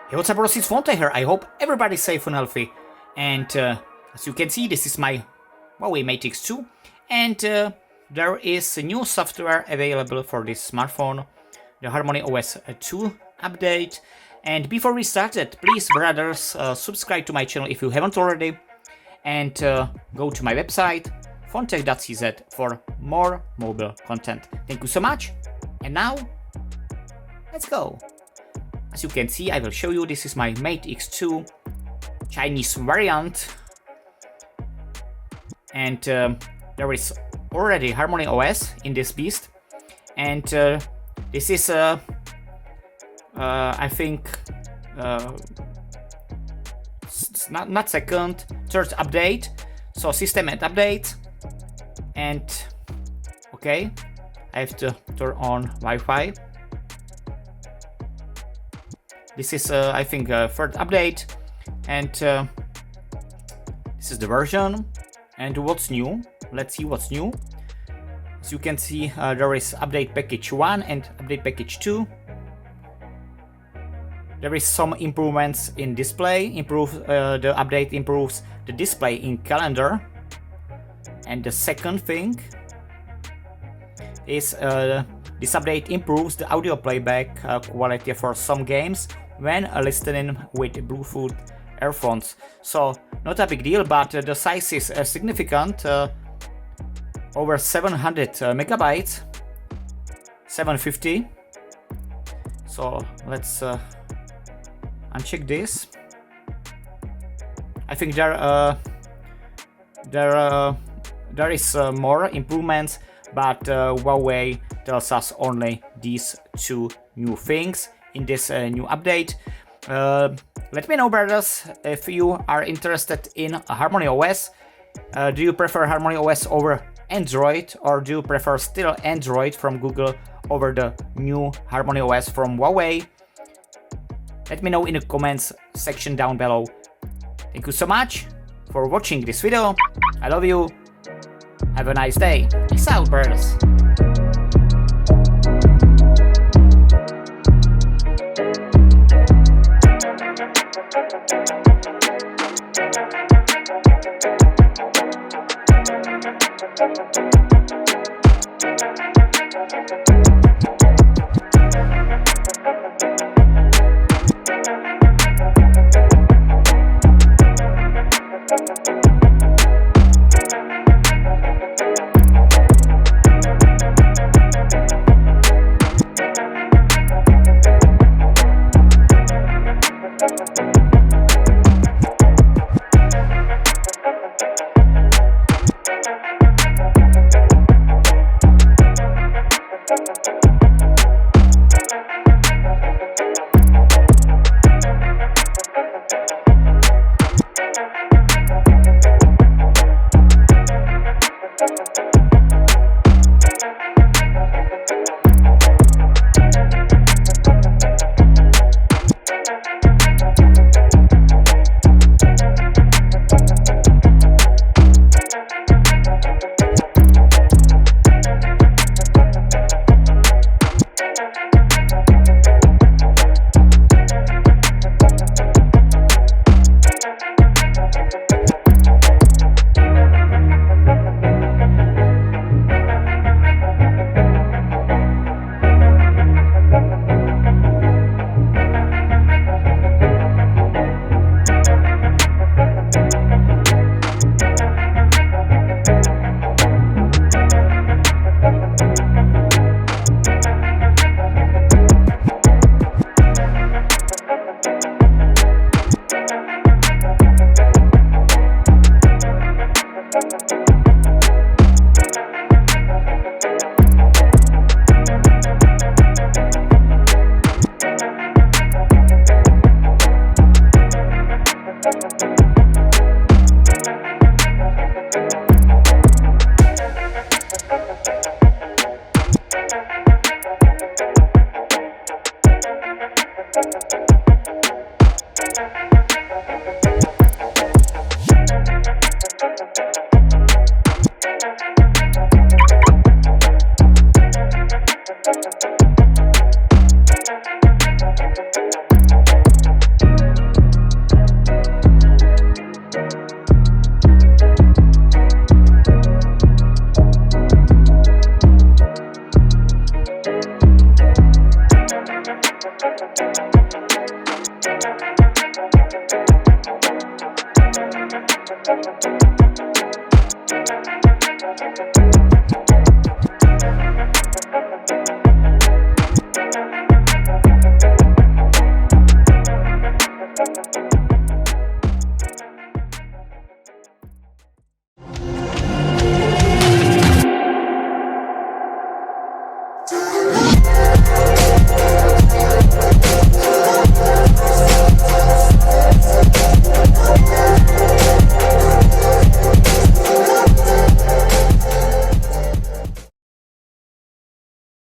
Hey, what's up, bros? It's Fonte here. I hope everybody's safe and healthy. And as you can see, this is my Huawei Mate X2. And there is a new software available for this smartphone, the HarmonyOS 2 update. And before we started, please, brothers, subscribe to my channel if you haven't already. And go to my website, fontech.cz, for more mobile content. Thank you so much. And now, let's go. As you can see, I will show you, this is my Mate X2 Chinese variant. And there is already HarmonyOS in this beast. And this is, I think, not second, third update. So system and update. And, okay, I have to turn on Wi-Fi. This is, I think, third update, and this is the version. And what's new? Let's see what's new. As you can see, there is update package 1 and update package 2. There is some improvements in display. The update improves the display in calendar. And the second thing is this update improves the audio playback quality for some games when listening with Bluetooth earphones. So not a big deal, but the size is significant, over 700 megabytes, 750. So let's uncheck this. I think there is more improvements, but Huawei tells us only these two new things in this new update. Let me know, brothers, if you are interested in HarmonyOS. Do you prefer HarmonyOS over Android, or do you prefer still Android from Google over the new HarmonyOS from Huawei? Let me know in the comments section down below. Thank you so much for watching this video. I love you. Have a nice day. Peace out, brothers.